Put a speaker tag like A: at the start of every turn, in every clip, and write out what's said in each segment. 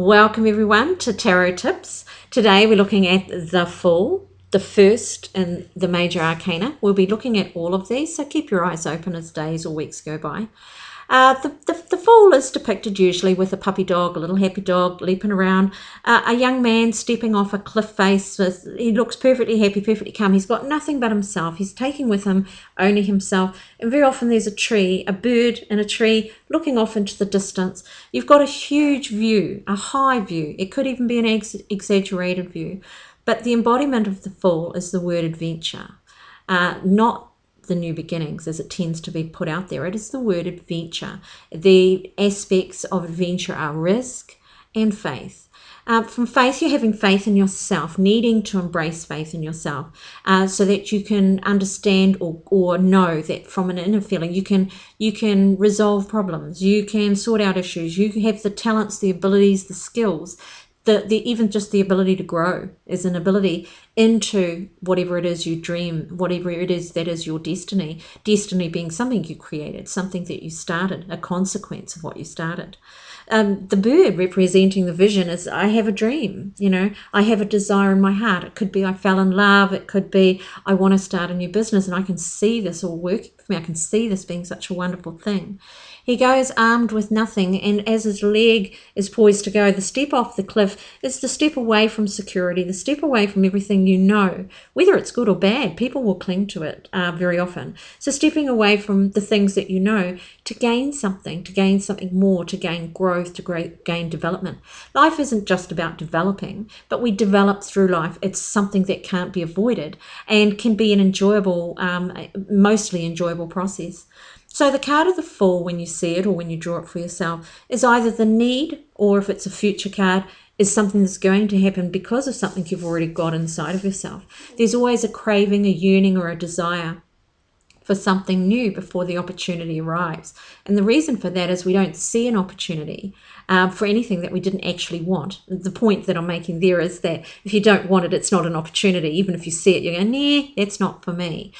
A: Welcome everyone to Tarot Tips. Today we're looking at the Fool, the first in the major arcana. We'll be looking at all of these, so keep your eyes open as days or weeks go by. The Fool is depicted usually with a puppy dog, a little happy dog leaping around, a young man stepping off a cliff face. He looks perfectly happy, perfectly calm. He's got nothing but himself. He's taking with him only himself. And very often there's a tree, a bird in a tree looking off into the distance. You've got a huge view, a high view. It could even be an exaggerated view. But the embodiment of the Fool is the word adventure, not the new beginnings as it tends to be put out there. It is the word adventure. The aspects of adventure are risk and faith. From faith, you're having faith in yourself, needing to embrace faith in yourself, so that you can understand or know that from an inner feeling you can resolve problems, you can sort out issues, you have the talents, the abilities, the skills. Even just the ability to grow is an ability into whatever it is you dream, whatever it is that is your destiny. Destiny being something you created, something that you started, a consequence of what you started. The bird representing the vision is, I have a dream, I have a desire in my heart. It could be I fell in love. It could be I want to start a new business and I can see this all working for me. I can see this being such a wonderful thing. He goes armed with nothing, and as his leg is poised to go, the step off the cliff is the step away from security, the step away from everything you know. Whether it's good or bad, people will cling to it very often. So stepping away from the things that you know to gain something more, to gain growth, to gain development. Life isn't just about developing, but we develop through life. It's something that can't be avoided and can be an enjoyable, mostly enjoyable process. So the card of the Fool, when you see it or when you draw it for yourself, is either the need, or if it's a future card, is something that's going to happen because of something you've already got inside of yourself. There's always a craving, a yearning, or a desire for something new before the opportunity arrives. And the reason for that is we don't see an opportunity for anything that we didn't actually want. The point that I'm making there is that if you don't want it, it's not an opportunity. Even if you see it, you go, nah, that's not for me.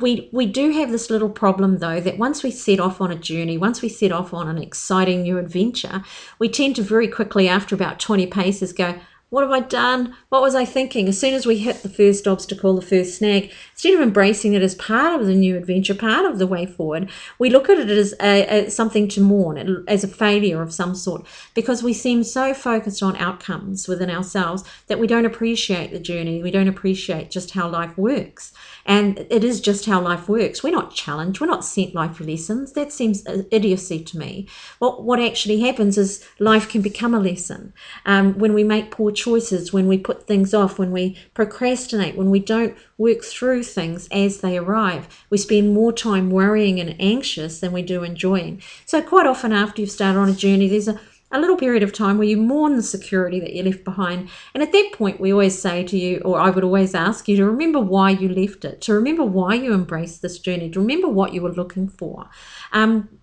A: We do have this little problem, though, that once we set off on a journey, once we set off on an exciting new adventure, we tend to very quickly, after about 20 paces, go, what have I done? What was I thinking? As soon as we hit the first obstacle, the first snag, instead of embracing it as part of the new adventure, part of the way forward, we look at it as something to mourn, as a failure of some sort, because we seem so focused on outcomes within ourselves that we don't appreciate the journey. We don't appreciate just how life works. And it is just how life works. We're not challenged. We're not sent life lessons. That seems idiocy to me. What actually happens is life can become a lesson. When we make poor choices, when we put things off, when we procrastinate, when we don't work through things as they arrive, we spend more time worrying and anxious than we do enjoying. So quite often after you've started on a journey, there's a little period of time where you mourn the security that you left behind. And at that point, we always say to you, or I would always ask you, to remember why you left it, to remember why you embraced this journey, to remember what you were looking for.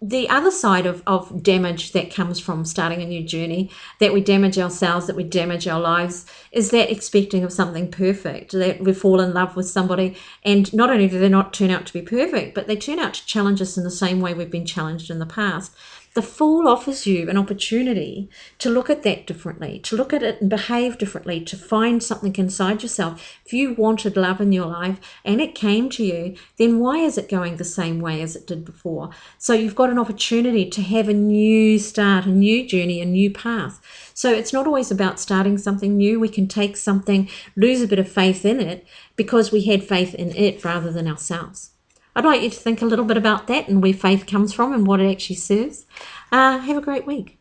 A: The other side of damage that comes from starting a new journey, that we damage ourselves, that we damage our lives, is that expecting of something perfect, that we fall in love with somebody, and not only do they not turn out to be perfect, but they turn out to challenge us in the same way we've been challenged in the past. The Fool offers you an opportunity to look at that differently, to look at it and behave differently, to find something inside yourself. If you wanted love in your life and it came to you, then why is it going the same way as it did before? So you've got an opportunity to have a new start, a new journey, a new path. So it's not always about starting something new. We can take something, lose a bit of faith in it because we had faith in it rather than ourselves. I'd like you to think a little bit about that and where faith comes from and what it actually serves. Have a great week.